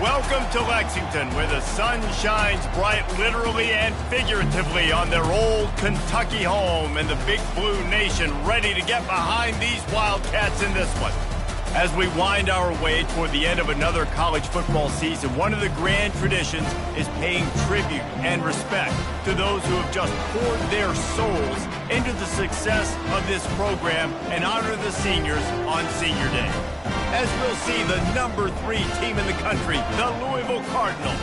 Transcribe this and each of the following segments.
Welcome to Lexington, where the sun shines bright literally and figuratively on their old Kentucky home, and the Big Blue Nation ready to get behind these Wildcats in this one. As we wind our way toward the end of another college football season, one of the grand traditions is paying tribute and respect to those who have just poured their souls into the success of this program and honor the seniors on Senior Day. As we'll see the number 3 team in the country, the Louisville Cardinals,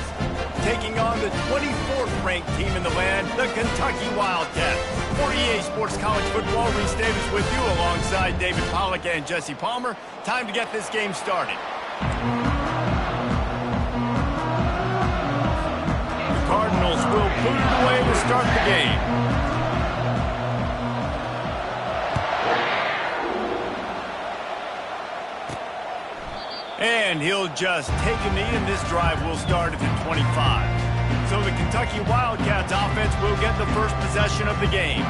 taking on the 24th ranked team in the land, the Kentucky Wildcats. For EA Sports College Football, Reese Davis with you alongside David Pollack and Jesse Palmer. Time to get this game started. The Cardinals will put it away to start the game. And he'll just take a knee, and this drive will start at the 25. So the Kentucky Wildcats offense will get the first possession of the game.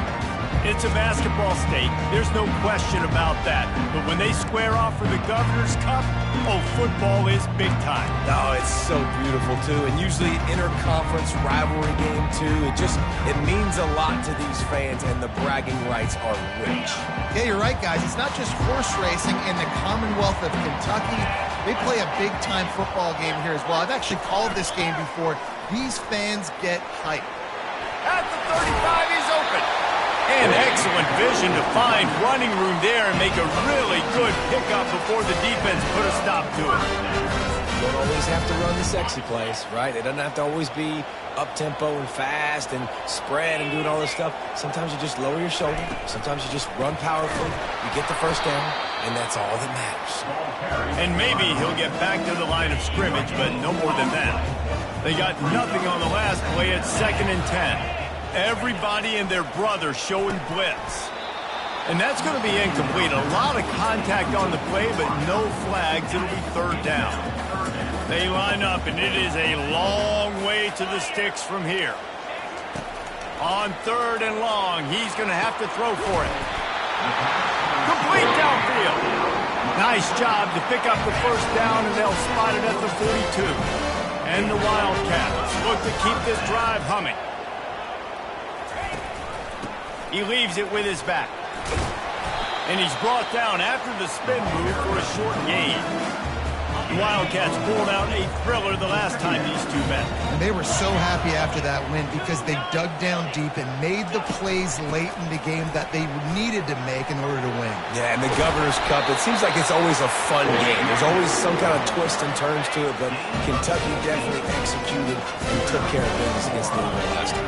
It's a basketball state. There's no question about that. But when they square off for the Governor's Cup, oh, football is big time. Oh, it's so beautiful, too. And usually interconference rivalry game, too. It means a lot to these fans, and the bragging rights are rich. Yeah, you're right, guys. It's not just horse racing in the Commonwealth of Kentucky. They play a big-time football game here as well. I've actually called this game before. These fans get hyped. At the 35, he's open. And excellent vision to find running room there and make a really good pickup before the defense put a stop to it. You don't always have to run the sexy plays, right? It doesn't have to always be up-tempo and fast and spread and doing all this stuff. Sometimes you just lower your shoulder. Sometimes you just run powerfully. You get the first down, and that's all that matters. And maybe he'll get back to the line of scrimmage, but no more than that. They got nothing on the last play at 2nd and 10. Everybody and their brother showing blitz. And that's going to be incomplete. A lot of contact on the play, but no flags. It'll be 3rd down. They line up, and it is a long way to the sticks from here. On 3rd and long, he's going to have to throw for it. Complete downfield. Nice job to pick up the first down, and they'll spot it at the 42. And the Wildcats look to keep this drive humming. He leaves it with his back. And he's brought down after the spin move for a short gain. The Wildcats pulled out a thriller the last time these two met. And they were so happy after that win because they dug down deep and made the plays late in the game that they needed to make in order to win. Yeah, and the Governor's Cup, it seems like it's always a fun game. There's always some kind of twists and turns to it, but Kentucky definitely executed and took care of business against Louisville last time.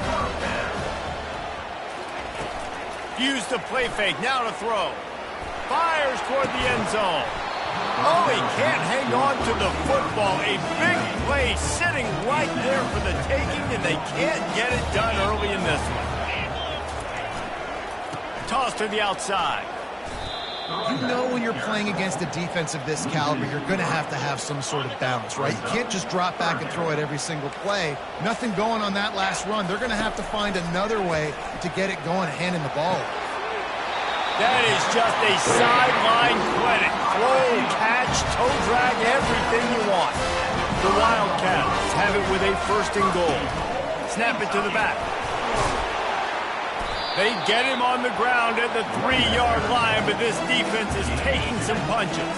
Use the play fake, now to throw. Fires toward the end zone. Oh, he can't hang on to the football. A big play sitting right there for the taking, and they can't get it done early in this one. Toss to the outside. You know when you're playing against a defense of this caliber, you're going to have some sort of balance, right? You can't just drop back and throw it every single play. Nothing going on that last run. They're going to have to find another way to get it going and handing the ball. That is just a sideline clinic. Throw, catch, toe drag, everything you want. The Wildcats have it with a 1st and goal. Snap it to the back. They get him on the ground at the 3-yard line, but this defense is taking some punches.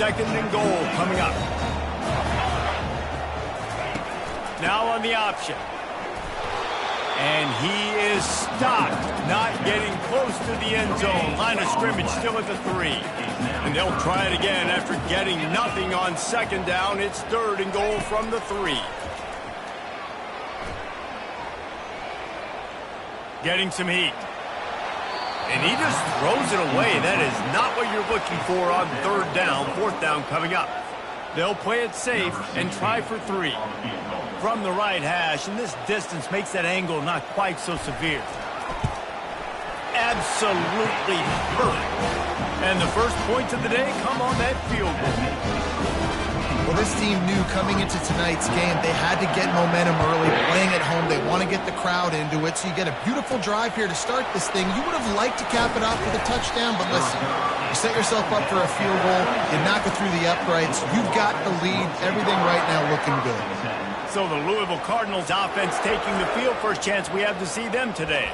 2nd and goal coming up. Now on the option. And he is stopped, not getting close to the end zone. Line of scrimmage still at the 3. And they'll try it again after getting nothing on 2nd down. It's 3rd and goal from the 3. Getting some heat. And he just throws it away. That is not what you're looking for on 3rd down. 4th down coming up. They'll play it safe and try for 3. From the right hash, and this distance makes that angle not quite so severe. Absolutely perfect. And the first points of the day come on that field goal. Well, this team knew coming into tonight's game they had to get momentum early, playing at home. They want to get the crowd into it, so you get a beautiful drive here to start this thing. You would have liked to cap it off with a touchdown, but listen, you set yourself up for a field goal, you knock it through the uprights, you've got the lead, everything right now looking good. So the Louisville Cardinals offense taking the field, first chance we have to see them today.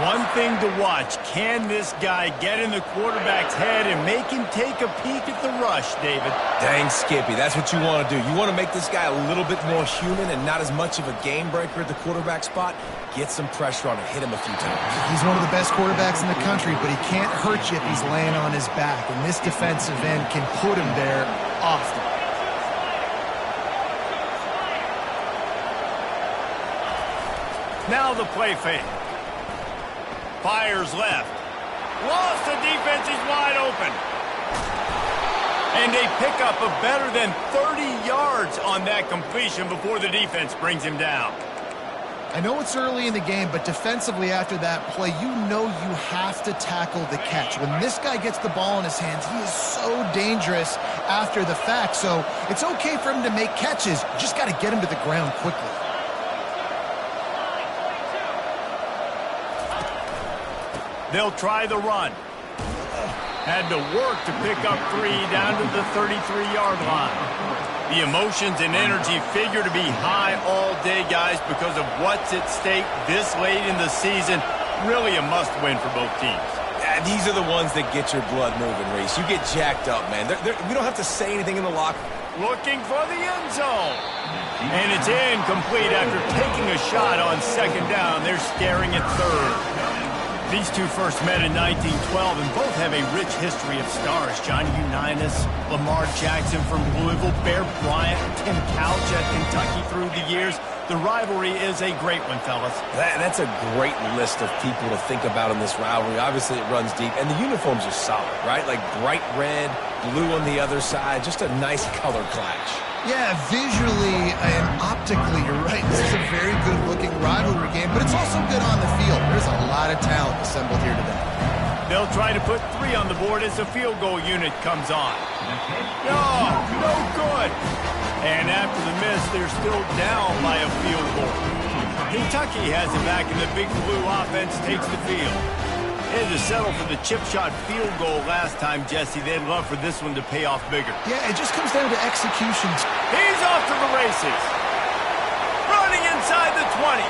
One thing to watch, can this guy get in the quarterback's head and make him take a peek at the rush, David? Dang, Skippy, that's what you want to do. You want to make this guy a little bit more human and not as much of a game breaker at the quarterback spot. Get some pressure on him, hit him a few times. He's one of the best quarterbacks in the country, but he can't hurt you if he's laying on his back, and this defensive end can put him there often. Now the play fake. Fires left. Lost, the defense is wide open. And they pick up a better than 30 yards on that completion before the defense brings him down. I know it's early in the game, but defensively after that play, you know you have to tackle the catch. When this guy gets the ball in his hands, he is so dangerous after the fact. So it's okay for him to make catches. You just got to get him to the ground quickly. They'll try the run. Had to work to pick up 3 down to the 33-yard line. The emotions and energy figure to be high all day, guys, because of what's at stake this late in the season. Really a must-win for both teams. Yeah, these are the ones that get your blood moving, Reese. You get jacked up, man. We don't have to say anything in the locker. Looking for the end zone. And it's incomplete after taking a shot on second down. They're staring at third. These two first met in 1912 and both have a rich history of stars. Johnny Unitas, Lamar Jackson from Louisville, Bear Bryant, Tim Couch at Kentucky through the years. The rivalry is a great one, fellas. That's a great list of people to think about in this rivalry. Obviously, it runs deep, and the uniforms are solid, right? Like bright red, blue on the other side, just a nice color clash. Yeah, visually and optically, you're right. This is a very good-looking rivalry game, but it's also good on the field. There's a lot of talent assembled here today. They'll try to put 3 on the board as the field goal unit comes on. No good. And after the miss, they're still down by a field goal. Kentucky has it back, and the Big Blue offense takes the field. They had to settle for the chip shot field goal last time, Jesse. They'd love for this one to pay off bigger. Yeah, it just comes down to execution. He's off to the races. Running inside the 20.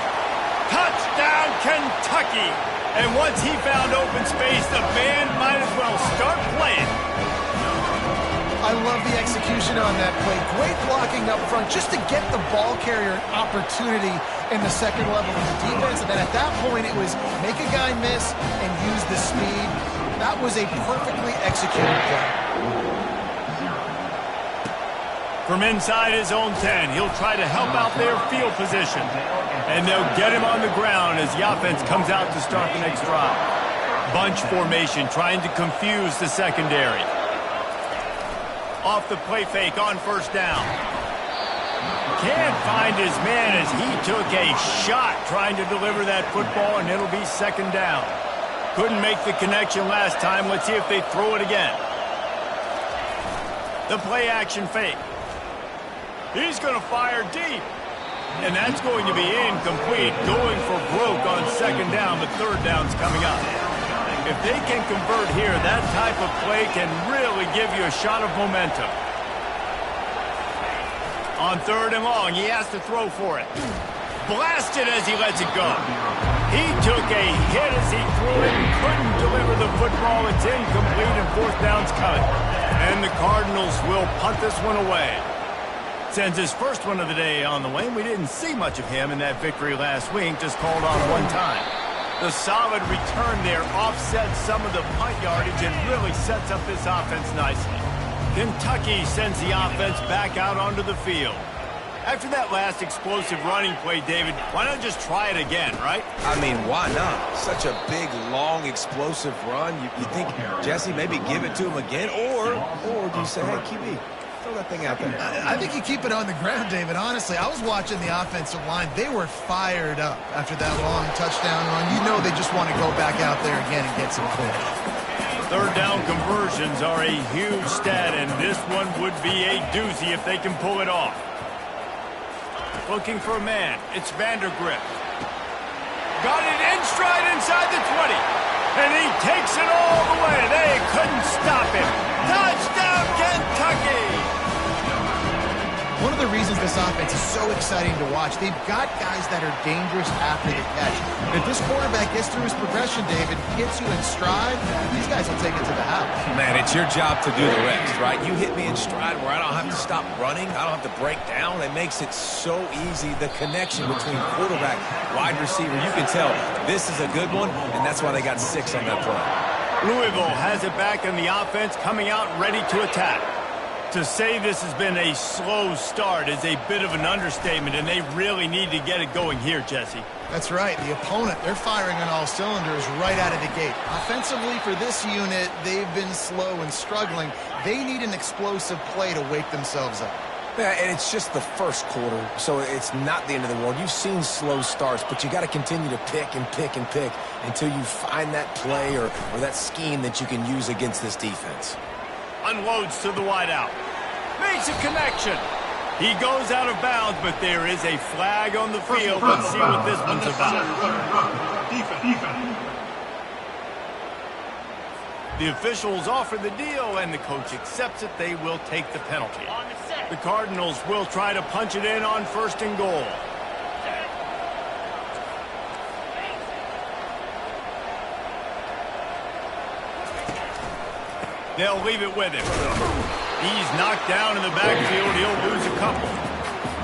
Touchdown, Kentucky. And once he found open space, the band might as well start playing. I love the execution on that play. Great blocking up front just to get the ball carrier an opportunity in the second level of the defense. And then at that point, it was make a guy miss and use the speed. That was a perfectly executed play. From inside his own 10, he'll try to help out their field position. And they'll get him on the ground as the offense comes out to start the next drive. Bunch formation trying to confuse the secondary. Off the play fake on first down. Can't find his man as he took a shot trying to deliver that football, and it'll be second down. Couldn't make the connection last time. Let's see if they throw it again. The play action fake. He's going to fire deep. And that's going to be incomplete. Going for broke on second down, but third down's coming up. If they can convert here, that type of play can really give you a shot of momentum. On third and long, he has to throw for it. Blasted as he lets it go. He took a hit as he threw it and couldn't deliver the football. It's incomplete and fourth down's coming. And the Cardinals will punt this one away. Sends his first one of the day on the way. We didn't see much of him in that victory last week, just called on one time. The solid return there offsets some of the punt yardage and really sets up this offense nicely. Kentucky sends the offense back out onto the field. After that last explosive running play, David, why not just try it again, right? I mean, why not? Such a big, long, explosive run. You think, Jesse, maybe give it to him again? Or do you say, hey, QB, throw that thing out there? I think you keep it on the ground, David. Honestly, I was watching the offensive line. They were fired up after that long touchdown run. You know they just want to go back out there again and get some points. Third down conversions are a huge stat, and this one would be a doozy if they can pull it off. Looking for a man. It's Vandergrift. Got it in stride inside the 20. And he takes it all the way. They couldn't stop him. Touchdown, Kentucky! One of the reasons this offense is so exciting to watch, they've got guys that are dangerous after the catch. If this quarterback gets through his progression, David, hits you in stride, these guys will take it to the house. Man, it's your job to do the rest, right? You hit me in stride where I don't have to stop running. I don't have to break down. It makes it so easy. The connection between quarterback, wide receiver, you can tell this is a good one, and that's why they got 6 on that play. Louisville has it back in the offense, coming out ready to attack. To say this has been a slow start is a bit of an understatement, and they really need to get it going here, Jesse. That's right. The opponent, they're firing on all cylinders right out of the gate. Offensively for this unit, they've been slow and struggling. They need an explosive play to wake themselves up. Yeah, and it's just the first quarter, so it's not the end of the world. You've seen slow starts, but you got to continue to pick and pick and pick until you find that play or that scheme that you can use against this defense. Unloads to the wideout. Makes a connection. He goes out of bounds, but there is a flag on the field. Let's see what this one's about. The officials offer the deal, and the coach accepts it. They will take the penalty. The Cardinals will try to punch it in on 1st and goal. They'll leave it with him. He's knocked down in the backfield. He'll lose a couple.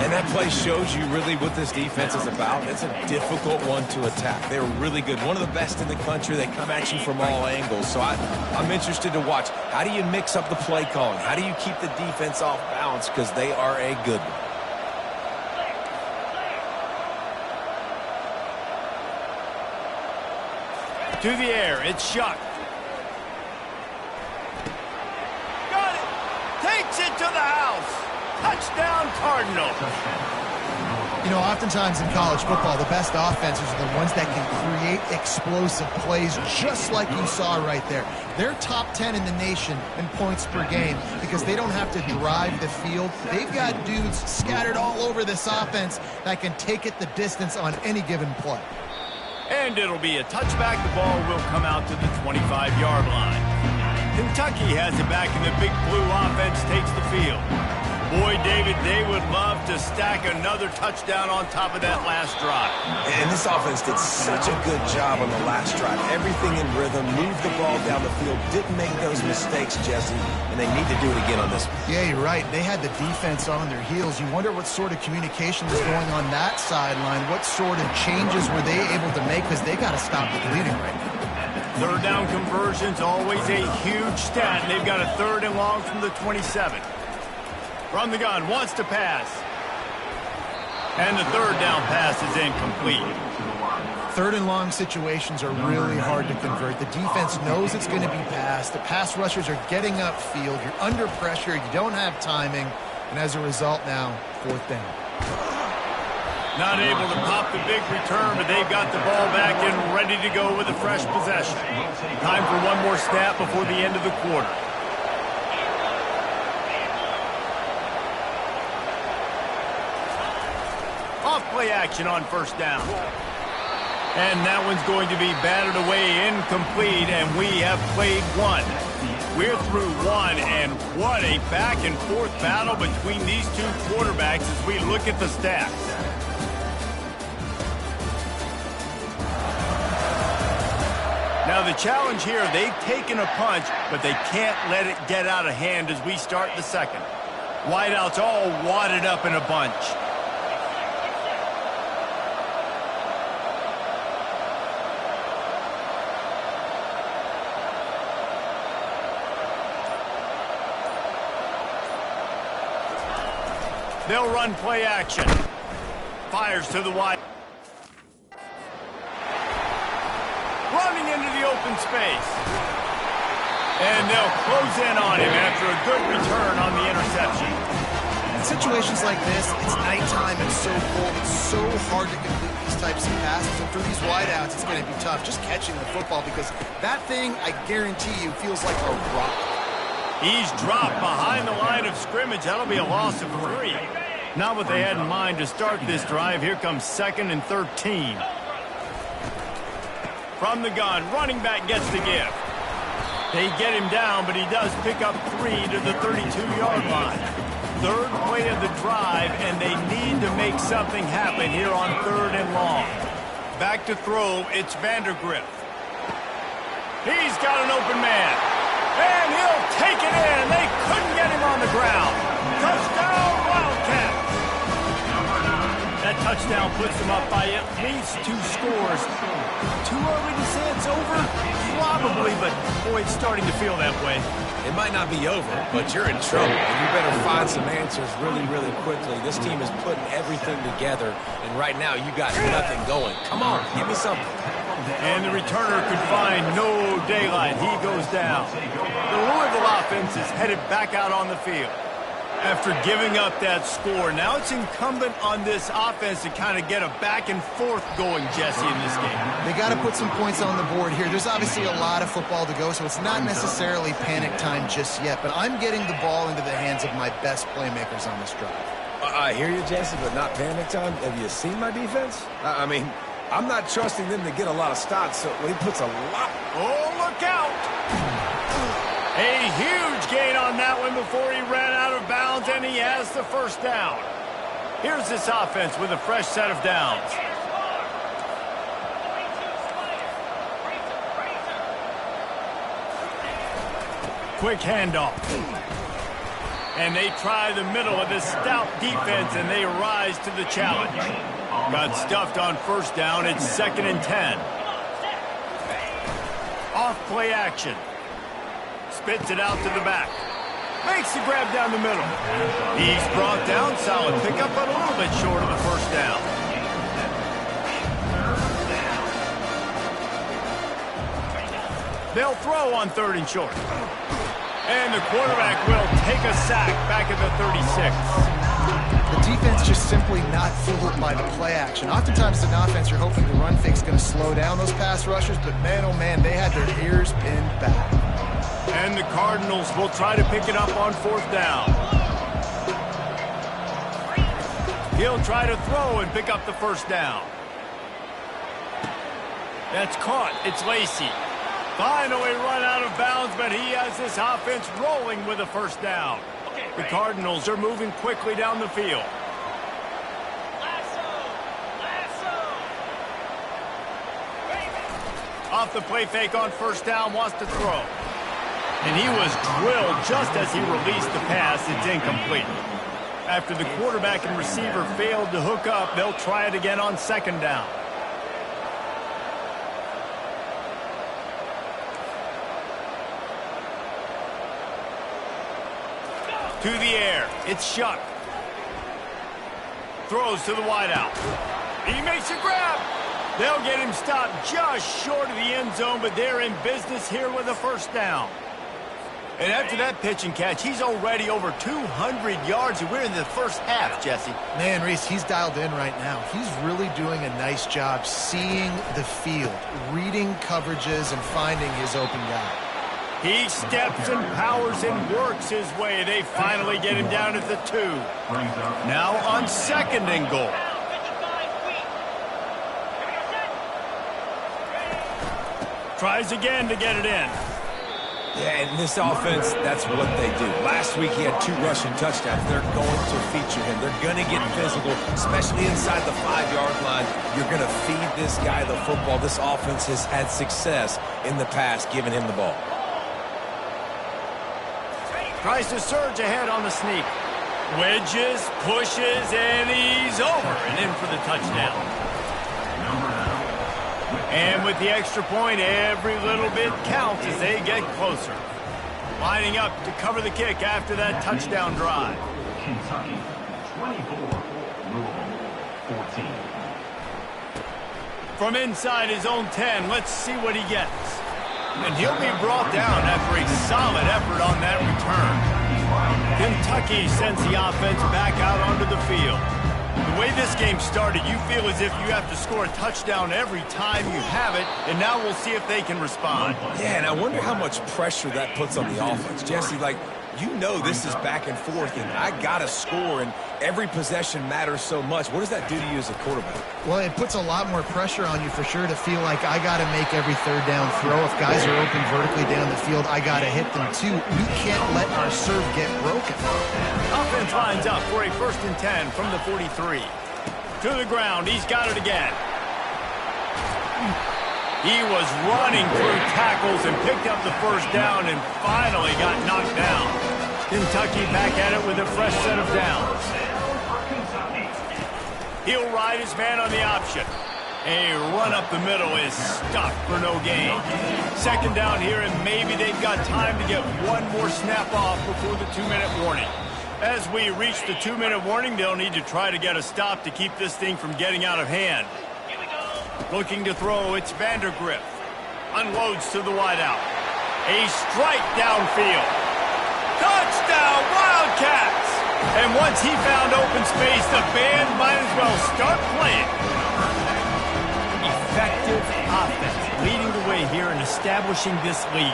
And that play shows you really what this defense is about. It's a difficult one to attack. They're really good. One of the best in the country. They come at you from all angles. So I'm interested to watch. How do you mix up the play calling? How do you keep the defense off balance? Because they are a good one. To the air. It's Shuck. Takes it to the house. Touchdown, Cardinal. You know, oftentimes in college football, the best offenses are the ones that can create explosive plays, just like you saw right there. They're top 10 in the nation in points per game because they don't have to drive the field. They've got dudes scattered all over this offense that can take it the distance on any given play. And it'll be a touchback. The ball will come out to the 25-yard line. Kentucky has it back, and the Big Blue offense takes the field. Boy, David, they would love to stack another touchdown on top of that last drive. And this offense did such a good job on the last drive. Everything in rhythm, moved the ball down the field, didn't make those mistakes, Jesse, and they need to do it again on this one. Yeah, you're right. They had the defense on their heels. You wonder what sort of communication was going on that sideline. What sort of changes were they able to make, because they got to stop the bleeding right now. Third down conversion's always a huge stat, and they've got a 3rd and long from the 27. From the gun, wants to pass. And the 3rd down pass is incomplete. 3rd and long situations are really hard to convert. The defense knows it's going to be passed. The pass rushers are getting upfield. You're under pressure. You don't have timing. And as a result now, 4th down. Not able to pop the big return, but they've got the ball back and ready to go with a fresh possession. Time for one more snap before the end of the quarter. Off play action on 1st down. And that one's going to be batted away incomplete, and we have played one. We're through one, and what a back-and-forth battle between these two quarterbacks as we look at the stats. Now the challenge here, they've taken a punch, but they can't let it get out of hand as we start the second. Wideouts all wadded up in a bunch. They'll run play action. Fires to the wide. Running into the open space. And they'll close in on him after a good return on the interception. In situations like this, it's nighttime, it's so cold, it's so hard to complete these types of passes, and for these wideouts, it's going to be tough just catching the football because that thing, I guarantee you, feels like a rock. He's dropped behind the line of scrimmage. That'll be a loss of 3. Not what they had in mind to start this drive. Here comes 2nd and 13. From the gun, running back gets the give. They get him down, but he does pick up 3 to the 32-yard line. 3rd play of the drive, and they need to make something happen here on 3rd and long. Back to throw, it's Vandergrift. He's got an open man. And he'll take it in. They couldn't get him on the ground. Touchdown, Wildcats. That touchdown puts them up by at least 2 scores. Too early to say it's over? Probably, but boy, it's starting to feel that way. It might not be over, but you're in trouble, and you better find some answers really, really quickly. This team is putting everything together, and right now you got nothing going. Come on, give me something. And the returner could find no daylight. He goes down. The Louisville offense is headed back out on the field. After giving up that score, now it's incumbent on this offense to kind of get a back and forth going, Jesse, in this game. They got to put some points on the board here. There's obviously a lot of football to go, so it's not necessarily panic time just yet, but I'm getting the ball into the hands of my best playmakers on this drive. I hear you, Jesse, but not panic time. Have you seen my defense? I mean, I'm not trusting them to get a lot of stops, so he puts a lot. Oh, look out! A huge gain on that one before he ran out of bounds, and he has the 1st down. Here's this offense with a fresh set of downs. Quick handoff. And they try the middle of this stout defense, and they rise to the challenge. Got stuffed on 1st down. It's 2nd and 10. Off play action. Spits it out to the back. Makes the grab down the middle. He's brought down. Solid pickup, but a little bit short of the 1st down. They'll throw on 3rd and short. And the quarterback will take a sack back at the 36. The defense just simply not fooled by the play action. Oftentimes in offense, you're hoping the run fake's going to slow down those pass rushers, but man, oh man, they had their ears pinned back. And the Cardinals will try to pick it up on 4th down. He'll try to throw and pick up the 1st down. That's caught. It's Lacy. Finally run out of bounds, but he has this offense rolling with a 1st down. The Cardinals are moving quickly down the field. Off the play fake on 1st down, wants to throw. And he was drilled just as he released the pass. It's incomplete. After the quarterback and receiver failed to hook up, they'll try it again on 2nd down. To the air. It's Shuck. Throws to the wideout. He makes a grab. They'll get him stopped just short of the end zone, but they're in business here with a 1st down. And after that pitch and catch, he's already over 200 yards, and we're in the 1st half, Jesse. Man, Reese, he's dialed in right now. He's really doing a nice job seeing the field, reading coverages, and finding his open guy. He steps and powers and works his way. They finally get him down at the 2. Now on 2nd and goal. Tries again to get it in. Yeah, in this offense, that's what they do. Last week he had 2 rushing touchdowns. They're going to feature him. They're going to get physical, especially inside the 5-yard line. You're going to feed this guy the football. This offense has had success in the past giving him the ball. Tries to surge ahead on the sneak. Wedges, pushes, and he's over and in for the touchdown. And with the extra point, every little bit counts as they get closer. Lining up to cover the kick after that touchdown drive. Kentucky, 24, Louisville, 14. From inside his own 10, let's see what he gets. And he'll be brought down after a solid effort on that return. Kentucky sends the offense back out onto the field. The way this game started, you feel as if you have to score a touchdown every time you have it, and now we'll see if they can respond. Yeah, and I wonder how much pressure that puts on the offense. Jesse, like, you know this is back and forth, and I got to score, and every possession matters so much. What does that do to you as a quarterback? Well, it puts a lot more pressure on you for sure to feel like I got to make every third down throw. If guys are open vertically down the field, I got to hit them too. We can't let our serve get broken. Offense lines up for a 1st and 10 from the 43. To the ground, he's got it again. He was running through tackles and picked up the 1st down and finally got knocked down. Kentucky back at it with a fresh set of downs. He'll ride his man on the option. A run up the middle is stopped for no gain. 2nd down here, and maybe they've got time to get one more snap off before the 2-minute warning. As we reach the 2-minute warning, they'll need to try to get a stop to keep this thing from getting out of hand. Looking to throw, it's Vandergriff. Unloads to the wideout. A strike downfield. Touchdown, Wildcats! And once he found open space, the band might as well start playing. Effective offense, leading the way here and establishing this lead.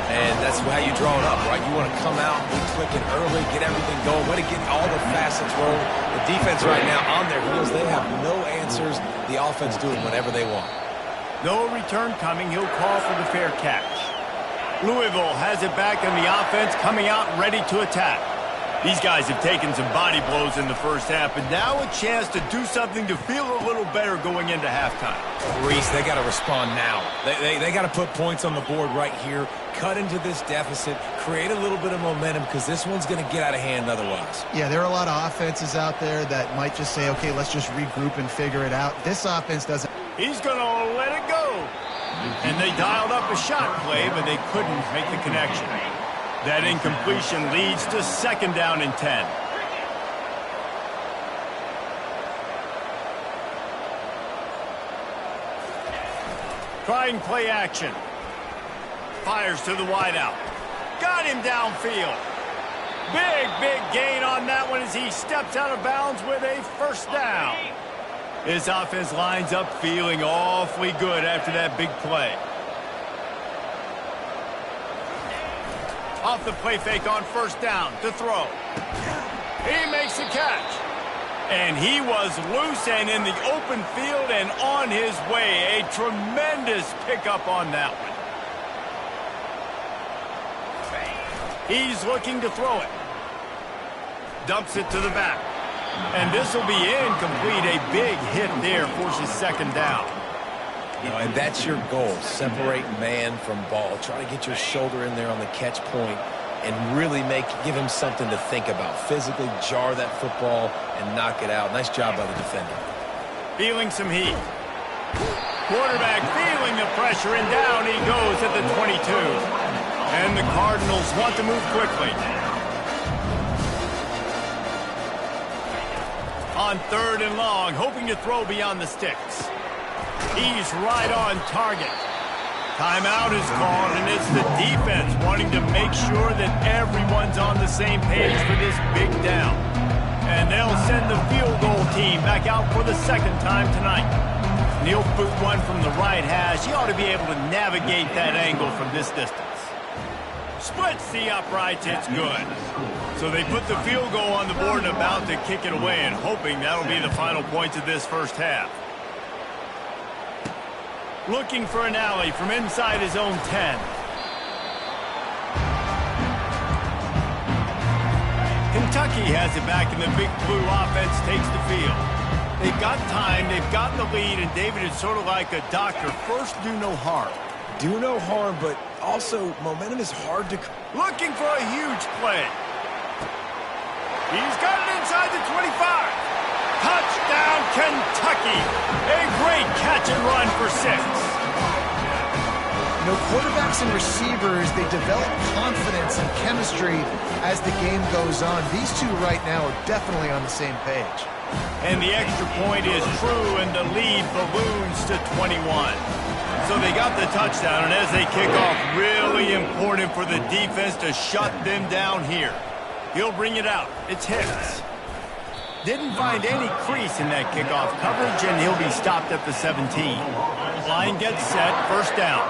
And that's how you draw it up, right? You want to come out, be clicking early, get everything going, want to get all the facets rolling. The defense right now on their heels, they have no answers. The offense doing whatever they want. No return coming. He'll call for the fair catch. Louisville has it back in the offense, coming out ready to attack. These guys have taken some body blows in the first half, but now a chance to do something to feel a little better going into halftime. Reese, they got to respond now. They got to put points on the board right here, cut into this deficit, create a little bit of momentum, because this one's going to get out of hand otherwise. Yeah, there are a lot of offenses out there that might just say, okay, let's just regroup and figure it out. This offense doesn't. He's going to let it go. And they dialed up a shot play, but they couldn't make the connection. That incompletion leads to 2nd down and 10. Trying play action. Fires to the wideout. Got him downfield. Big gain on that one as he steps out of bounds with a 1st down. This offense lines up feeling awfully good after that big play. Off the play fake on 1st down to throw. He makes the catch. And he was loose and in the open field and on his way. A tremendous pickup on that one. He's looking to throw it. Dumps it to the back. And this will be incomplete. A big hit there forces 2nd down. You know, and that's your goal. Separate man from ball. Try to get your shoulder in there on the catch point and really give him something to think about. Physically jar that football and knock it out. Nice job by the defender. Feeling some heat. Quarterback feeling the pressure, and down he goes at the 22. And the Cardinals want to move quickly. On 3rd and long, hoping to throw beyond the sticks. He's right on target. Timeout is called, and it's the defense wanting to make sure that everyone's on the same page for this big down. And they'll send the field goal team back out for the 2nd time tonight. And he'll boot one from the right hash. He ought to be able to navigate that angle from this distance. Splits the uprights, it's good. So they put the field goal on the board and about to kick it away, and hoping that'll be the final points of this 1st half. Looking for an alley from inside his own 10. Kentucky has it back, and the Big Blue offense takes the field. They've got time, they've gotten the lead, and David is sort of like a doctor. First, do no harm. Do no harm, but also momentum is hard to... Looking for a huge play. He's got it inside the 25. Touchdown, Kentucky. A great catch and run for 6. You know, quarterbacks and receivers, they develop confidence and chemistry as the game goes on. These two right now are definitely on the same page. And the extra point is true, and the lead balloons to 21. So they got the touchdown, and as they kick off, really important for the defense to shut them down here. He'll bring it out. It's Hicks. Didn't find any crease in that kickoff coverage, and he'll be stopped at the 17. Line gets set, first down.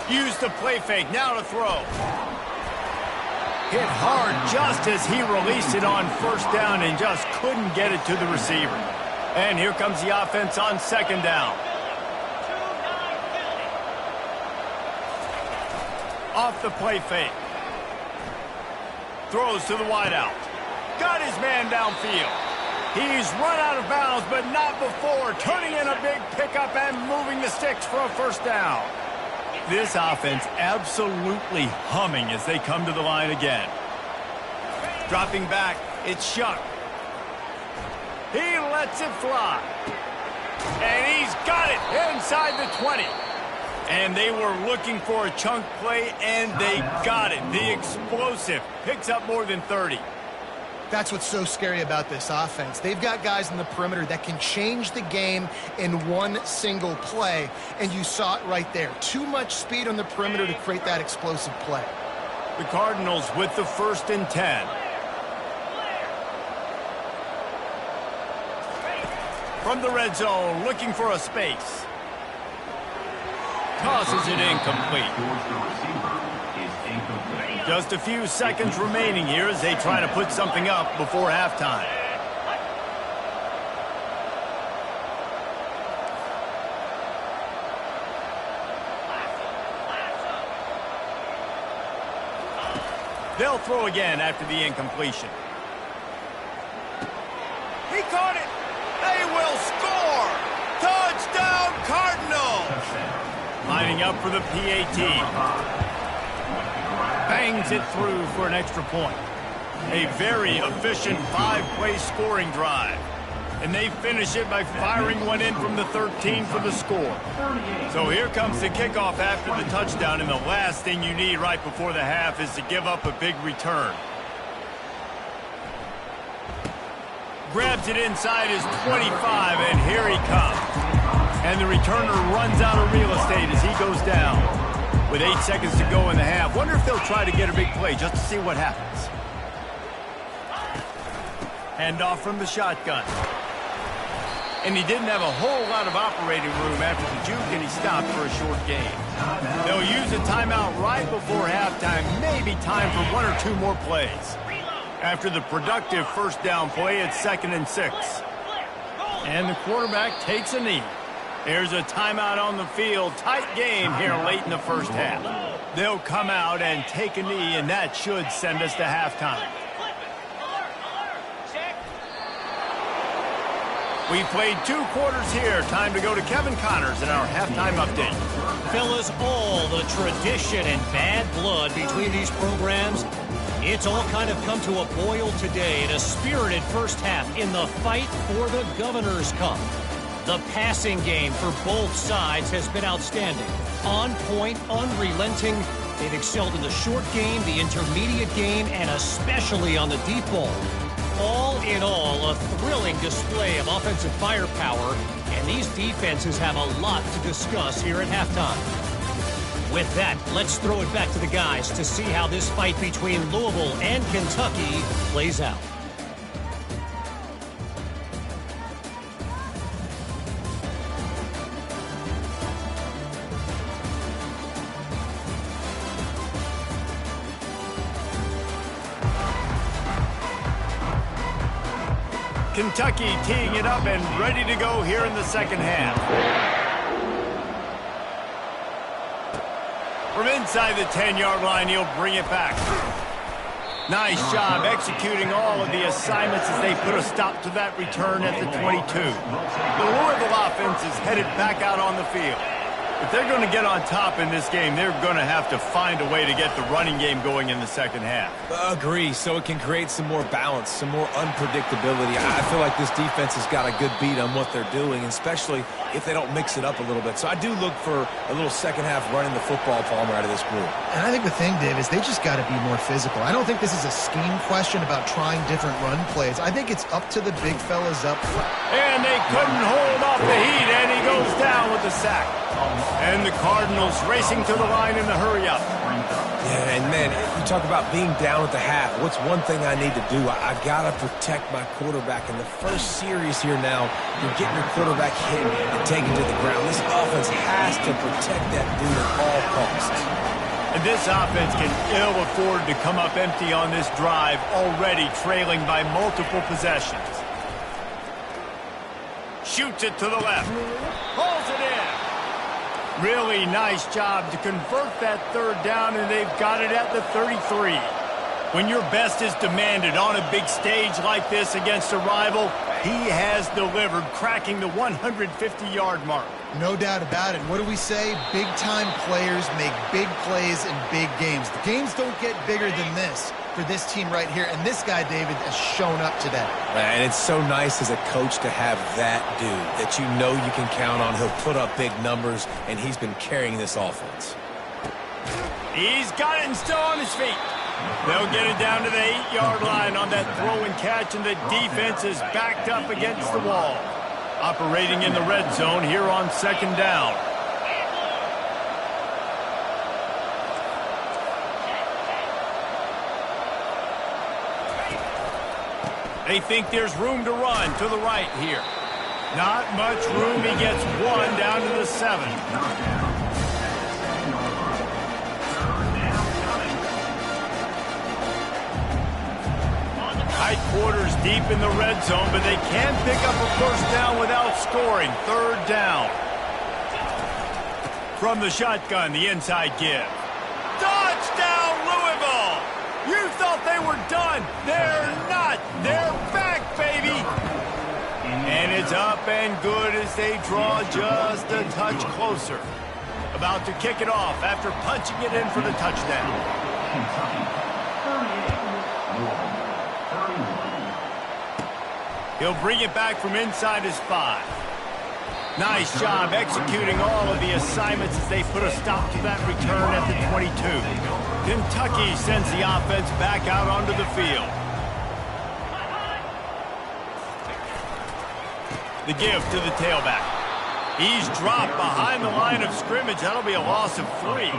Use the play fake, now to throw. Hit hard just as he released it on first down and just couldn't get it to the receiver. And here comes the offense on second down. Off the play fake. Throws to the wideout. Got his man downfield. He's run out of bounds, but not before turning in a big pickup and moving the sticks for a first down. This offense absolutely humming as they come to the line again. Dropping back, it's Shuck. He lets it fly. And he's got it inside the 20. And they were looking for a chunk play, and they got it. The explosive picks up more than 30. That's what's so scary about this offense. They've got guys in the perimeter that can change the game in one single play, and you saw it right there. Too much speed on the perimeter to create that explosive play. The Cardinals with the 1st and 10. From the red zone, looking for a space. Tosses it incomplete. Just a few seconds remaining here as they try to put something up before halftime. They'll throw again after the incompletion. He caught it. They will score. Touchdown, Cardinals. Lining up for the PAT. Bangs it through for an extra point. A very efficient 5-play scoring drive. And they finish it by firing one in from the 13 for the score. So here comes the kickoff after the touchdown, and the last thing you need right before the half is to give up a big return. Grabs it inside his 25, and here he comes. And the returner runs out of real estate as he goes down. With 8 seconds to go in the half, wonder if they'll try to get a big play just to see what happens. Handoff from the shotgun. And he didn't have a whole lot of operating room after the juke, and he stopped for a short gain. They'll use a timeout right before halftime, maybe time for 1 or 2 more plays. After the productive first down play, it's 2nd and 6. And the quarterback takes a knee. There's a timeout on the field. Tight game here late in the first half. They'll come out and take a knee, and that should send us to halftime. We played 2 quarters here. Time to go to Kevin Connors in our halftime update. Fellas, all the tradition and bad blood between these programs, it's all kind of come to a boil today in a spirited first half in the fight for the Governor's Cup. The passing game for both sides has been outstanding. On point, unrelenting. They've excelled in the short game, the intermediate game, and especially on the deep ball. All in all, a thrilling display of offensive firepower, and these defenses have a lot to discuss here at halftime. With that, let's throw it back to the guys to see how this fight between Louisville and Kentucky plays out. Kentucky teeing it up and ready to go here in the second half. From inside the 10-yard line, he'll bring it back. Nice job executing all of the assignments as they put a stop to that return at the 22. The Louisville offense is headed back out on the field. If they're going to get on top in this game, they're going to have to find a way to get the running game going in the second half. Agree, so it can create some more balance, some more unpredictability. I feel like this defense has got a good beat on what they're doing, especially if they don't mix it up a little bit. So I do look for a little second half running the football, Palmer, out of this group. And I think the thing, Dave, is they just got to be more physical. I don't think this is a scheme question about trying different run plays. I think it's up to the big fellas up front. And they couldn't hold off the heat, and he goes down with the sack. And the Cardinals racing to the line in the hurry-up. Yeah, and man, you talk about being down at the half. What's one thing I need to do? I got to protect my quarterback. In the first series here now, you're getting your quarterback hit and taken to the ground. This offense has to protect that dude at all costs. And this offense can ill afford to come up empty on this drive, already trailing by multiple possessions. Shoots it to the left. Pulls it in. Really nice job to convert that third down, and they've got it at the 33. When your best is demanded on a big stage like this against a rival, he has delivered, cracking the 150-yard mark. No doubt about it. What do we say? Big-time players make big plays in big games. The games don't get bigger than this for this team right here, and this guy, David, has shown up today. And it's so nice as a coach to have that dude that you know you can count on. He'll put up big numbers, and he's been carrying this offense. He's got it and still on his feet. They'll get it down to the 8-yard line on that throw and catch, and the defense is backed up against the wall. Operating in the red zone here on second down. They think there's room to run to the right here. Not much room. He gets one down to the 7. Tight quarters deep in the red zone, but they can't pick up a first down without scoring. Third down. From the shotgun, the inside give. Touchdown, Louisville! You thought they were done. They're not. They're back, baby. And it's up and good as they draw just a touch closer. About to kick it off after punching it in for the touchdown. He'll bring it back from inside his 5. Nice job executing all of the assignments as they put a stop to that return at the 22. Kentucky sends the offense back out onto the field. The give to the tailback. He's dropped behind the line of scrimmage. That'll be a loss of 3.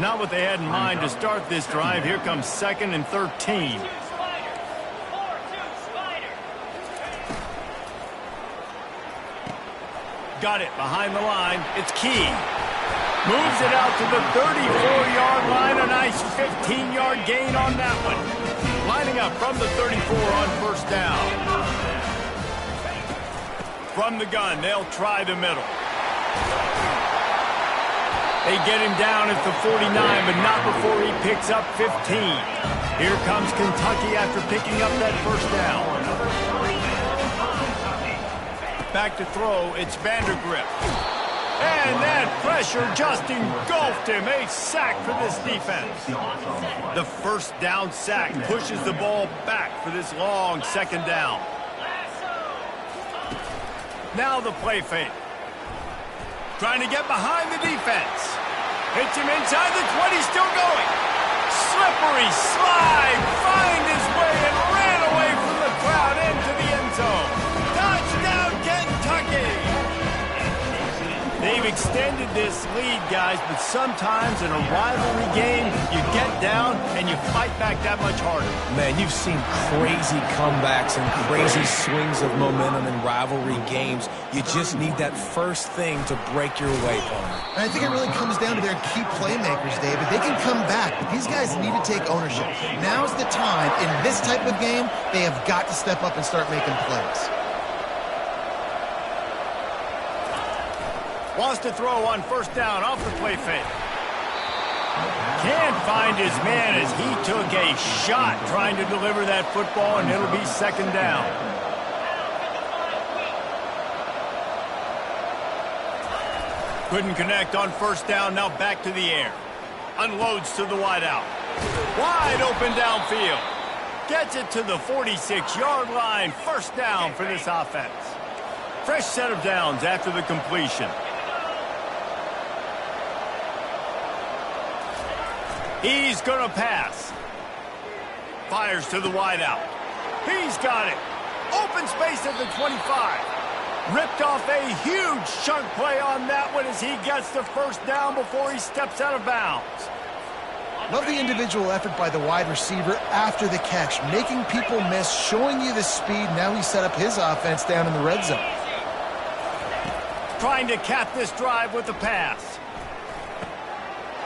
Not what they had in mind to start this drive. Here comes 2nd and 13. Got it behind the line. It's Key. Moves it out to the 34-yard line. A nice 15-yard gain on that one. Lining up from the 34 on first down. From the gun, they'll try the middle. They get him down at the 49, but not before he picks up 15. Here comes Kentucky after picking up that first down. Back to throw, it's Vandergrift. And that pressure just engulfed him. A sack for this defense. The first down sack pushes the ball back for this long second down. Now the play fake. Trying to get behind the defense. Hits him inside the 20, still going. Slippery slide, find his way and ran away from the crowd into the end zone. Touchdown, Kentucky! They've extended this lead, guys, but sometimes in a rivalry game, you get down and you fight back that much harder. Man, you've seen crazy comebacks and crazy swings of momentum in rivalry games. You just need that first thing to break your way, Palmer. And I think it really comes down to their key playmakers, David. They can come back, but these guys need to take ownership. Now's the time. In this type of game, they have got to step up and start making plays. Wants to throw on first down off the play fake. Can't find his man as he took a shot trying to deliver that football, and it'll be second down. Couldn't connect on first down, now back to the air. Unloads to the wideout. Wide open downfield. Gets it to the 46-yard line. First down for this offense. Fresh set of downs after the completion. He's going to pass. Fires to the wideout. He's got it. Open space at the 25. Ripped off a huge chunk play on that one as he gets the first down before he steps out of bounds. Love the individual effort by the wide receiver after the catch, making people miss, showing you the speed. Now he set up his offense down in the red zone. Trying to cap this drive with the pass.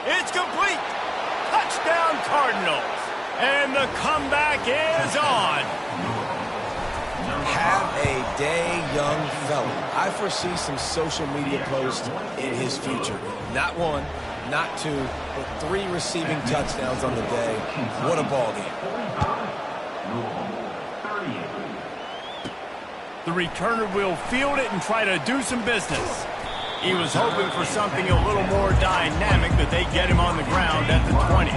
It's complete. Touchdown Cardinals. And the comeback is on. Have a day, young fella. I foresee some social media posts in his future. Not one, not two, but 3 receiving touchdowns on the day. What a ball game. The returner will field it and try to do some business. He was hoping for something a little more dynamic, but they get him on the ground at the 20.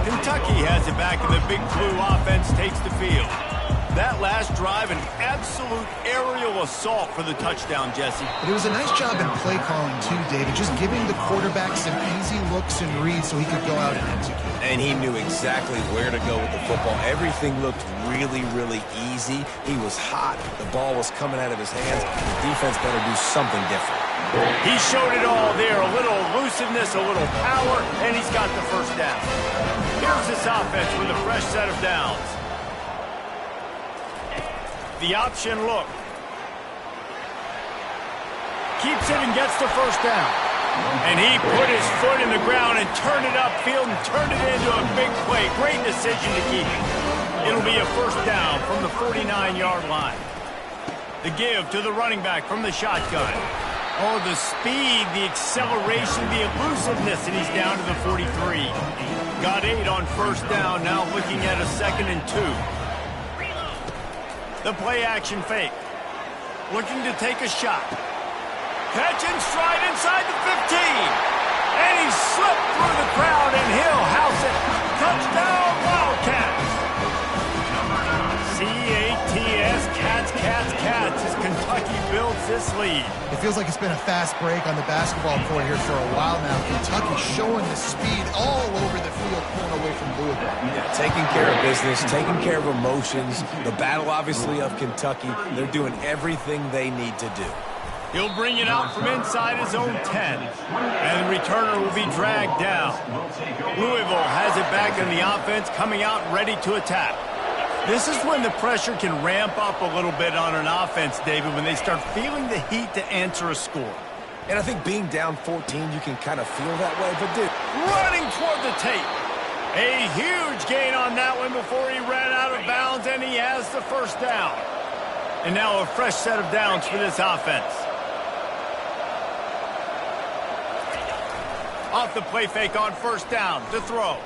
Kentucky has it back, and the Big Blue offense takes the field. That last drive, an absolute aerial assault for the touchdown, Jesse. But it was a nice job in play calling, too, David, just giving the quarterback some easy looks and reads so he could go out and execute. And he knew exactly where to go with the football. Everything looked really, really easy. He was hot. The ball was coming out of his hands. The defense better do something different. He showed it all there. A little elusiveness, a little power, and he's got the first down. Here's this offense with a fresh set of downs. The option look. Keeps it and gets the first down. And he put his foot in the ground and turned it upfield and turned it into a big play. Great decision to keep it. It'll be a first down from the 49-yard line. The give to the running back from the shotgun. Oh, the speed, the acceleration, the elusiveness, and he's down to the 43. Got 8 on first down, now looking at a 2nd and 2. The play-action fake. Looking to take a shot. Catch and stride inside the 15. And he slipped through the crowd, and he'll house it. Touchdown, Wildcats. C-A-T-S, Cats, Cats, Cats, as Kentucky builds this lead. It feels like it's been a fast break on the basketball court here for a while now. Kentucky showing the speed all over the field, pulling away from Louisville. Yeah, taking care of business, taking care of emotions. The battle, obviously, of Kentucky. They're doing everything they need to do. He'll bring it out from inside his own 10. And the returner will be dragged down. Louisville has it back in the offense, coming out ready to attack. This is when the pressure can ramp up a little bit on an offense, David, when they start feeling the heat to answer a score. And I think being down 14, you can kind of feel that way. But, dude, running toward the tape. A huge gain on that one before he ran out of bounds, and he has the first down. And now a fresh set of downs for this offense. Off the play fake on first down to throw.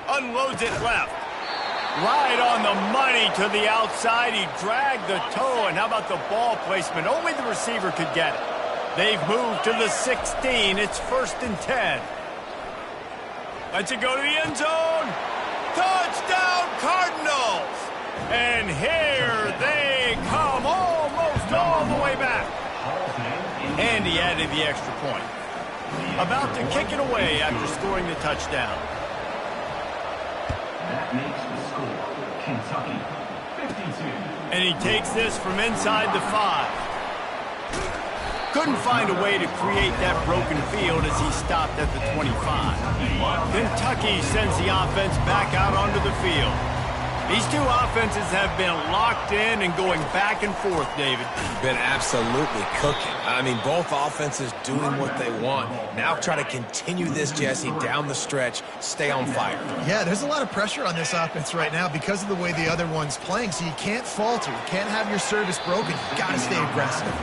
Unloads it left. Right on the money to the outside. He dragged the toe, and how about the ball placement? Only the receiver could get it. They've moved to the 16. It's 1st and 10. Lets it go to the end zone. Touchdown, Cardinals! And here they come, almost all the way back. And he added the extra point. About to kick it away after scoring the touchdown. That makes the score Kentucky 52. And he takes this from inside the 5. Couldn't find a way to create that broken field as he stopped at the 25. Kentucky sends the offense back out onto the field. These two offenses have been locked in and going back and forth, David. Been absolutely cooking. I mean, both offenses doing what they want. Now try to continue this, Jesse, down the stretch. Stay on fire. Yeah, there's a lot of pressure on this offense right now because of the way the other one's playing, so you can't falter. You can't have your service broken. You got to stay aggressive.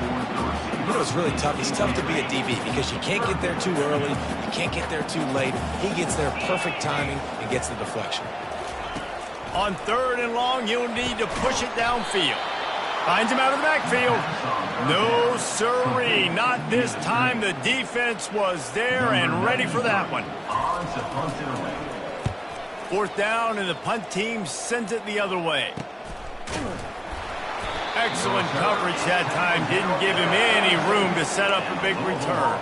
You know, it's really tough. It's tough to be a DB because you can't get there too early. You can't get there too late. He gets there perfect timing and gets the deflection. On 3rd and long, he'll need to push it downfield. Finds him out of the backfield. No, sirree. Not this time. The defense was there and ready for that one. On to punt it away. 4th down, and the punt team sends it the other way. Excellent coverage that time. Didn't give him any room to set up a big return.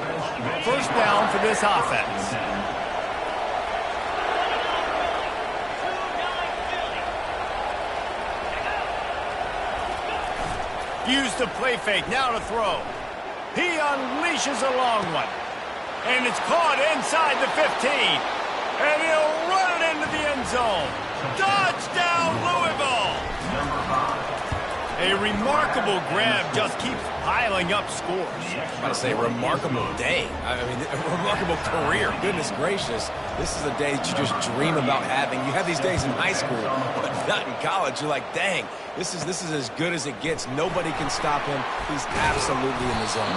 First down for this offense. Used the play fake, now to throw. He unleashes a long one. And it's caught inside the 15. And he'll run it into the end zone. Touchdown, Louisville! A remarkable grab, just keeps piling up scores. I was about to say, remarkable day. I mean, a remarkable career. Goodness gracious. This is a day that you just dream about having. You have these days in high school, but not in college. You're like, dang, this is as good as it gets. Nobody can stop him. He's absolutely in the zone.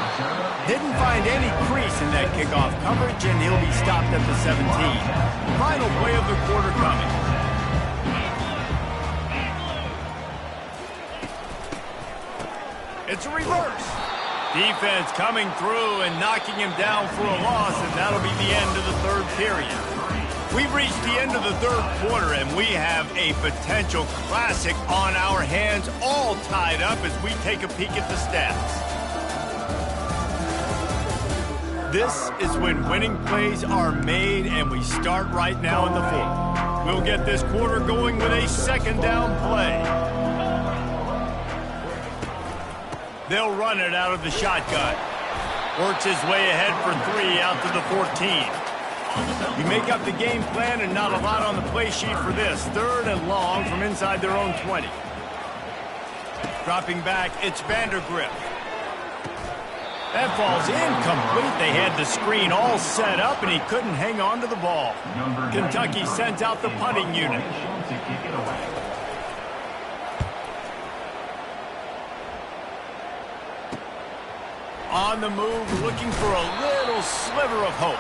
Didn't find any crease in that kickoff coverage, and he'll be stopped at the 17. Final play of the quarter coming. It's a reverse. Defense coming through and knocking him down for a loss, and that'll be the end of the third period. We've reached the end of the third quarter, and we have a potential classic on our hands, all tied up as we take a peek at the stats. This is when winning plays are made, and we start right now in the fourth. We'll get this quarter going with a second down play. They'll run it out of the shotgun. Works his way ahead for 3 out to the 14. You make up the game plan and not a lot on the play sheet for this. Third and long from inside their own 20. Dropping back, it's Vandergrift. That ball's incomplete. They had the screen all set up and he couldn't hang on to the ball. Kentucky sends out the punting unit. On the move, looking for a little sliver of hope.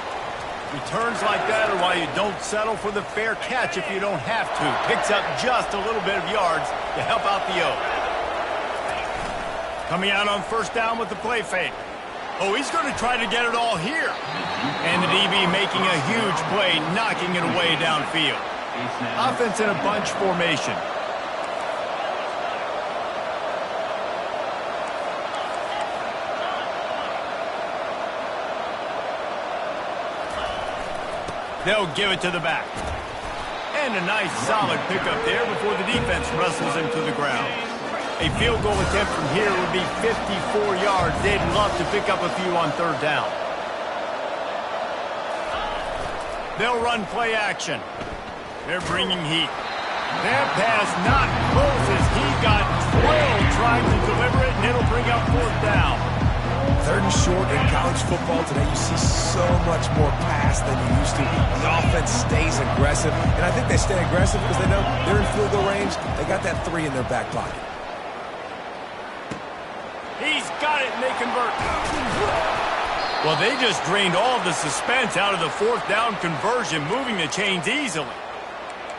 Returns like that are why you don't settle for the fair catch if you don't have to. Picks up just a little bit of yards to help out the O. Coming out on first down with the play fake. Oh, he's going to try to get it all here. And the DB making a huge play, knocking it away downfield. Offense in a bunch formation. They'll give it to the back. And a nice solid pickup there before the defense wrestles him to the ground. A field goal attempt from here would be 54 yards. They'd love to pick up a few on third down. They'll run play action. They're bringing heat. That pass not close as he got drilled trying to deliver it, and it'll bring up fourth down. Third and short in college football today, you see so much more pass than you used to. The offense stays aggressive, and I think they stay aggressive because they know they're in field goal range. They got that 3 in their back pocket. He's got it, and they convert. Well, they just drained all the suspense out of the fourth down conversion, moving the chains easily.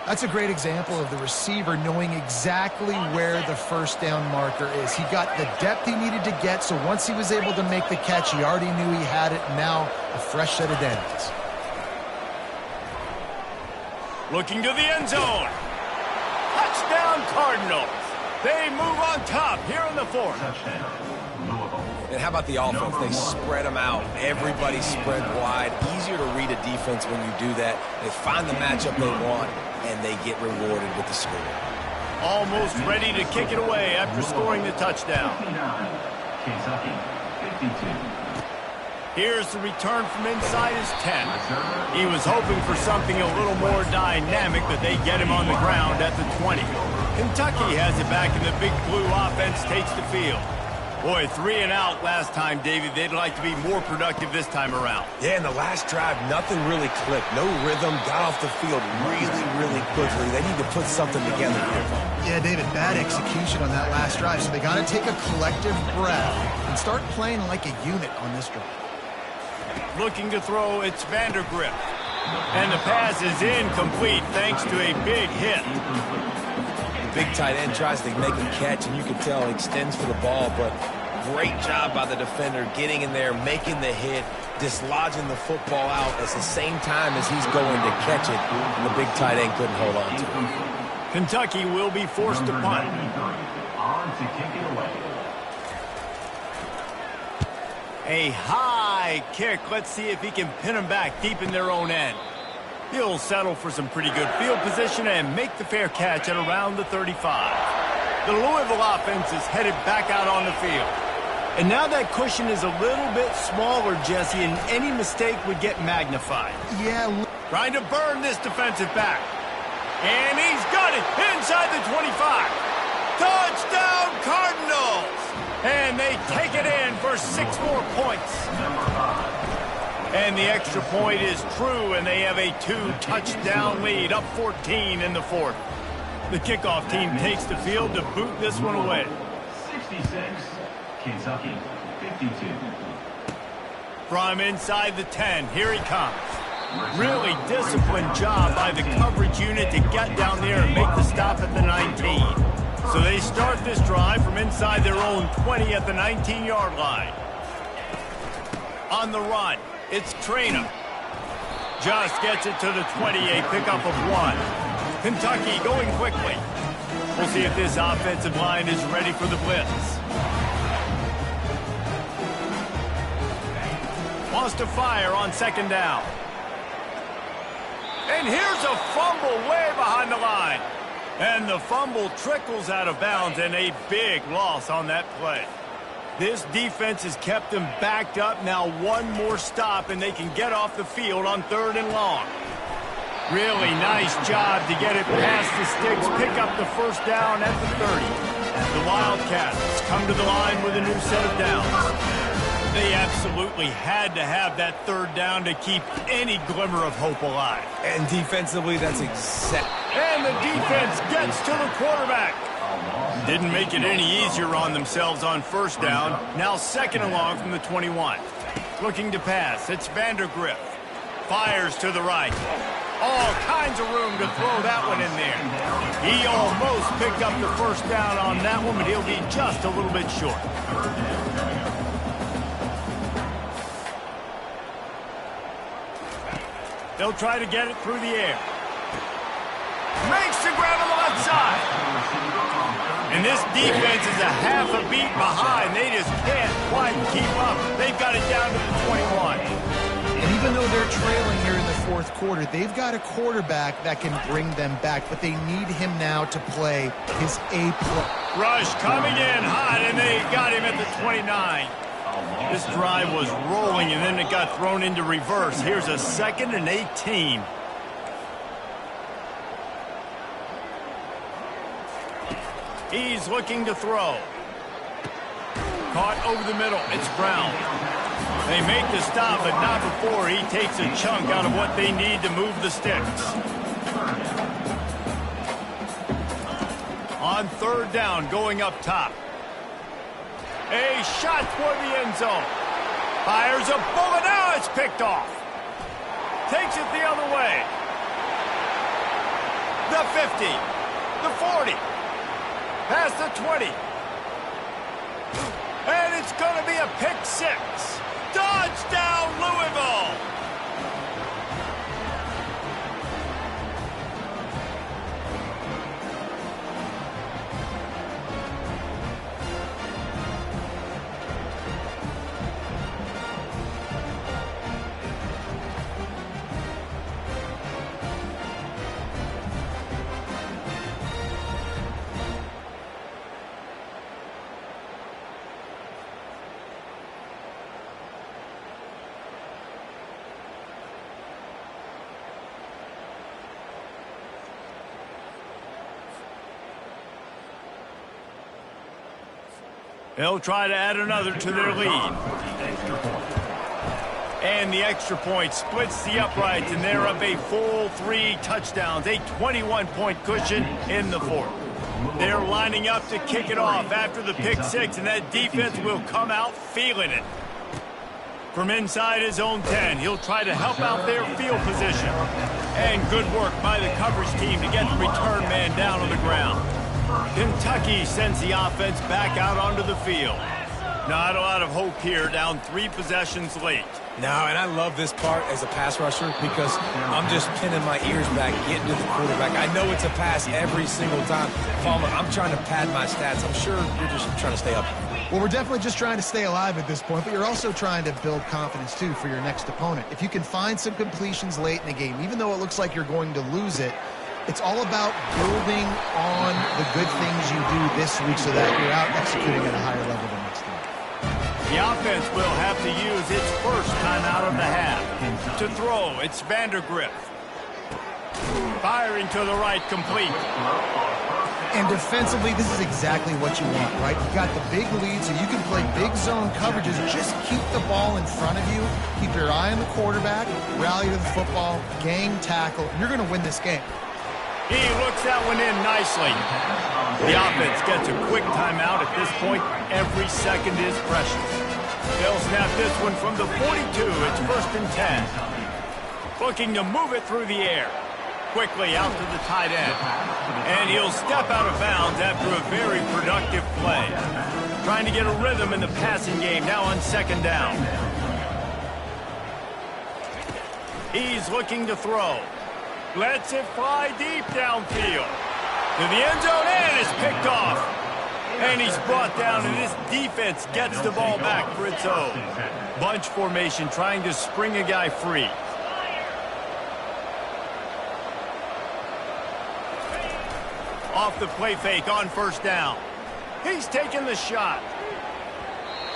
That's a great example of the receiver knowing exactly where the first down marker is. He got the depth he needed to get, so once he was able to make the catch, he already knew he had it. Now, a fresh set of downs. Looking to the end zone. Touchdown, Cardinals. They move on top here in the fourth. And how about the offense? They spread them out. Everybody spread wide. Easier to read a defense when you do that. They find the matchup they want, and they get rewarded with the score. Almost ready to kick it away after scoring the touchdown. Kentucky, 52. Here's the return from inside his 10. He was hoping for something a little more dynamic, but they get him on the ground at the 20. Kentucky has it back, and the Big Blue offense takes the field. Boy, 3 and out last time, David. They'd like to be more productive this time around. Yeah, in the last drive, nothing really clicked. No rhythm, got off the field really quickly. They need to put something together here. Yeah, David, bad execution on that last drive, so they got to take a collective breath and start playing like a unit on this drive. Looking to throw, it's Vandergrift. And the pass is incomplete thanks to a big hit. Big tight end tries to make a catch, and you can tell he extends for the ball, but great job by the defender getting in there, making the hit, dislodging the football out at the same time as he's going to catch it, and the big tight end couldn't hold on to it. Kentucky will be forced to punt. on to kick it away. A high kick. Let's see if he can pin them back deep in their own end. He'll settle for some pretty good field position and make the fair catch at around the 35. The Louisville offense is headed back out on the field. And now that cushion is a little bit smaller, Jesse, and any mistake would get magnified. Yeah. Trying to burn this defensive back. And he's got it inside the 25. Touchdown, Cardinals! And they take it in for 6 more points. And the extra point is true, and they have a 2-touchdown lead, up 14 in the fourth. The kickoff team takes the field to boot this one away. 66, Kentucky, 52. From inside the 10, here he comes. Really disciplined job by the coverage unit to get down there and make the stop at the 19. So they start this drive from inside their own 20 at the 19-yard line. On the run, it's Traynor. Just gets it to the 20, a pickup of 1. Kentucky going quickly. We'll see if this offensive line is ready for the blitz. Wants to fire on second down. And here's a fumble way behind the line. And the fumble trickles out of bounds, and a big loss on that play. This defense has kept them backed up. Now one more stop, and they can get off the field on 3rd and long. Really nice job to get it past the sticks, pick up the first down at the 30. The Wildcats come to the line with a new set of downs. They absolutely had to have that 3rd down to keep any glimmer of hope alive. And defensively, that's exact. And the defense gets to the quarterback. Didn't make it any easier on themselves on first down. Now 2nd and long from the 21. Looking to pass, it's Vandergriff. Fires to the right. All kinds of room to throw that one in there. He almost picked up the first down on that one, but he'll be just a little bit short. They'll try to get it through the air. Makes the grab on the left side. And this defense is a half a beat behind. They just can't quite keep up. They've got it down to the 21. And even though they're trailing here in the 4th quarter, they've got a quarterback that can bring them back, but they need him now to play his A play. Rush coming in hot, and they got him at the 29. This drive was rolling, and then it got thrown into reverse. Here's a 2nd and 18. He's looking to throw. Caught over the middle. It's Brown. They make the stop, but not before he takes a chunk out of what they need to move the sticks. On 3rd down, going up top. A shot toward the end zone. Fires a bullet. Now it's picked off. Takes it the other way. The 50. The 40. Past the 20. And it's going to be a pick 6. Touchdown, Louisville. They'll try to add another to their lead. And the extra point splits the uprights, and they're up a full 3 touchdowns, a 21-point cushion in the 4th. They're lining up to kick it off after the pick 6, and that defense will come out feeling it. From inside his own 10, he'll try to help out their field position. And good work by the coverage team to get the return man down on the ground. Kentucky sends the offense back out onto the field. Not a lot of hope here, down 3 possessions late. No, and I love this part as a pass rusher because I'm just pinning my ears back, getting to the quarterback. I know it's a pass every single time. I'm trying to pad my stats. I'm sure you're just trying to stay up. Well, we're definitely just trying to stay alive at this point, but you're also trying to build confidence, too, for your next opponent. If you can find some completions late in the game, even though it looks like you're going to lose it, it's all about building on the good things you do this week so that you're out executing at a higher level the next game. The offense will have to use its first timeout of the half. To throw, it's Vandergrift. Firing to the right, complete. And defensively, this is exactly what you want, right? You've got the big lead, so you can play big zone coverages. Just keep the ball in front of you. Keep your eye on the quarterback. Rally to the football. Gang tackle. And you're going to win this game. He looks that one in nicely. The offense gets a quick timeout at this point. Every second is precious. They'll snap this one from the 42. It's 1st and 10. Looking to move it through the air. Quickly out to the tight end. And he'll step out of bounds after a very productive play. Trying to get a rhythm in the passing game now on 2nd down. He's looking to throw. Lets it fly deep downfield. To the end zone, and it's picked off. And he's brought down, and this defense gets the ball back for its own. Bunch formation trying to spring a guy free. Off the play fake on 1st down. He's taking the shot.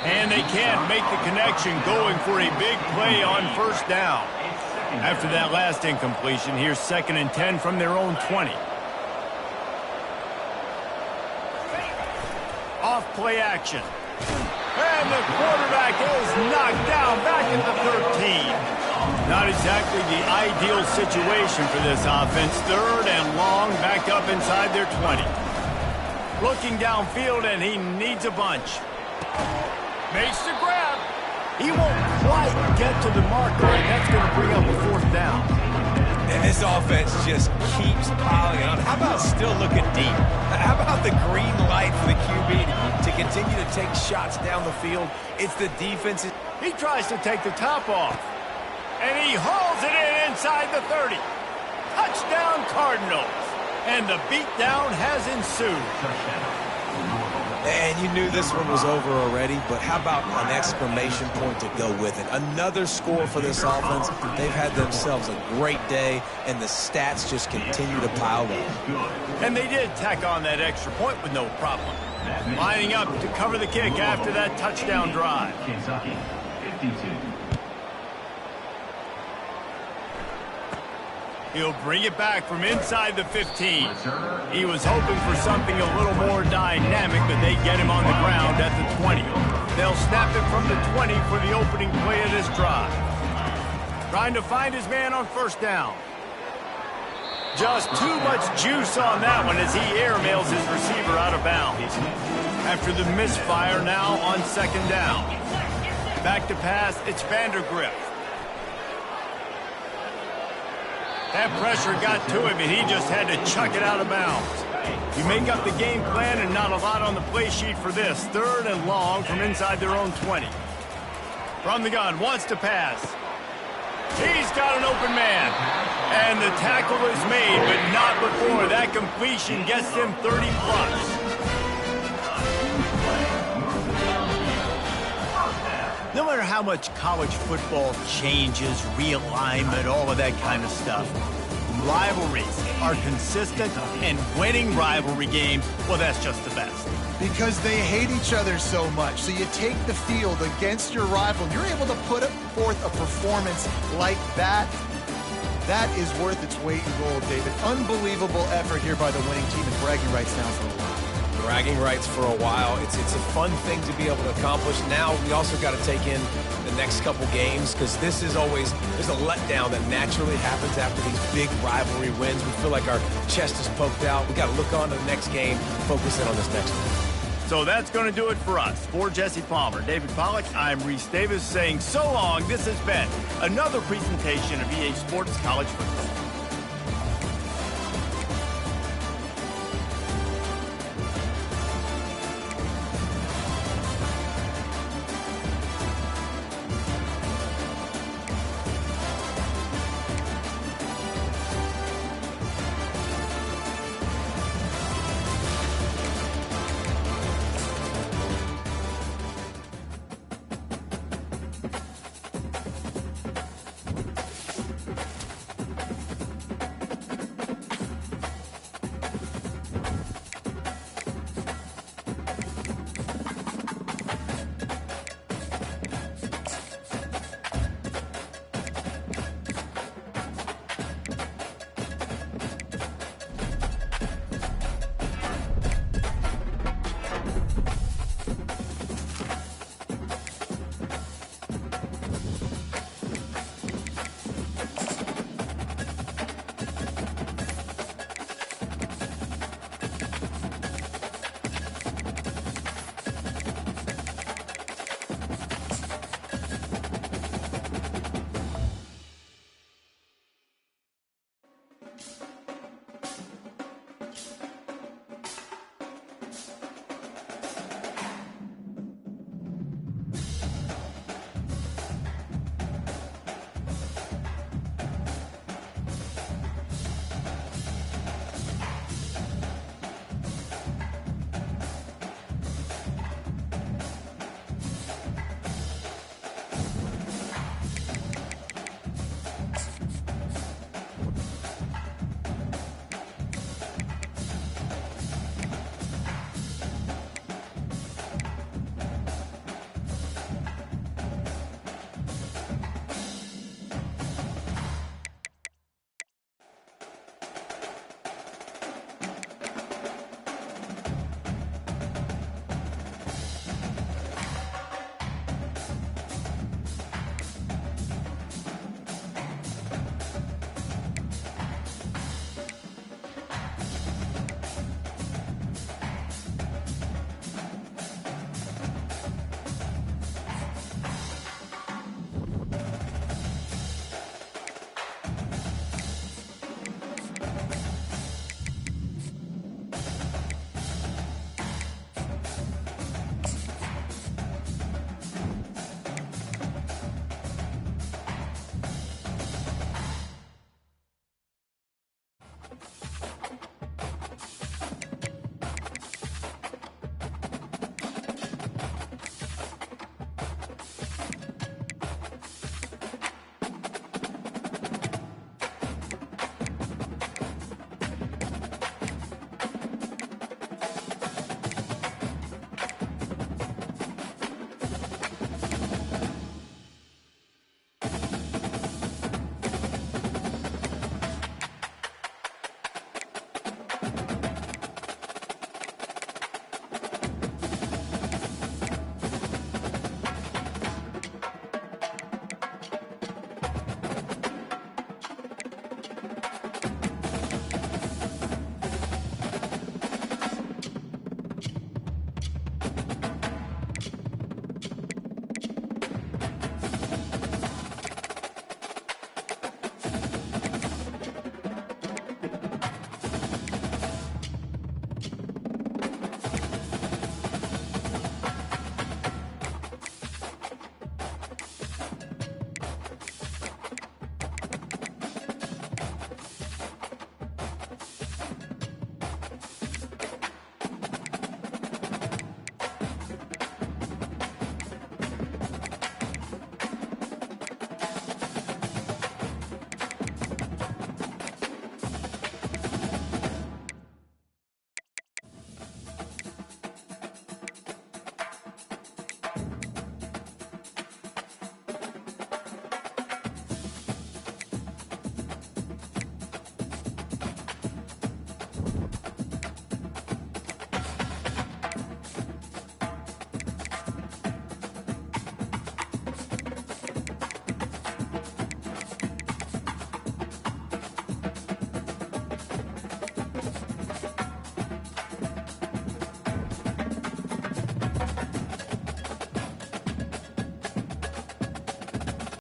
And they can't make the connection, going for a big play on 1st down. After that last incompletion, here's 2nd and 10 from their own 20. Off play action. And the quarterback is knocked down back at the 13. Not exactly the ideal situation for this offense. 3rd and long, back up inside their 20. Looking downfield, and he needs a bunch. Makes the grab. He won't quite get to the marker, and that's going to bring up a 4th down. And this offense just keeps piling on. How about still looking deep? How about the green light for the QB to continue to take shots down the field? It's the defense. He tries to take the top off. And he hauls it in inside the 30. Touchdown, Cardinals. And the beatdown has ensued. And you knew this one was over already, but how about an exclamation point to go with it? Another score for this offense. They've had themselves a great day, and the stats just continue to pile up. And they did tack on that extra point with no problem. Lining up to cover the kick after that touchdown drive. Kentucky, 52. He'll bring it back from inside the 15. He was hoping for something a little more dynamic, but they get him on the ground at the 20. They'll snap it from the 20 for the opening play of this drive. Trying to find his man on 1st down. Just too much juice on that one as he airmails his receiver out of bounds. After the misfire, now on 2nd down. Back to pass, it's Vandergrift. That pressure got to him, and he just had to chuck it out of bounds. You make up the game plan, and not a lot on the play sheet for this. 3rd and long from inside their own 20. From the gun, wants to pass. He's got an open man. And the tackle is made, but not before that completion gets him 30+. No matter how much college football changes, realignment, all of that kind of stuff, rivalries are consistent, and winning rivalry games, well, that's just the best. Because they hate each other so much. So you take the field against your rival, and you're able to put forth a performance like that. That is worth its weight in gold, David. Unbelievable effort here by the winning team, and bragging rights now for a while. Bragging rights for a while. It's a fun thing to be able to accomplish. Now we also got to take in the next couple games, because this is always, there's a letdown that naturally happens after these big rivalry wins. We feel like our chest is poked out. We got to look on to the next game, focus in on this next one. So that's going to do it for us. For Jesse Palmer, David Pollack, I'm Reese Davis saying so long. This has been another presentation of EA Sports College Football.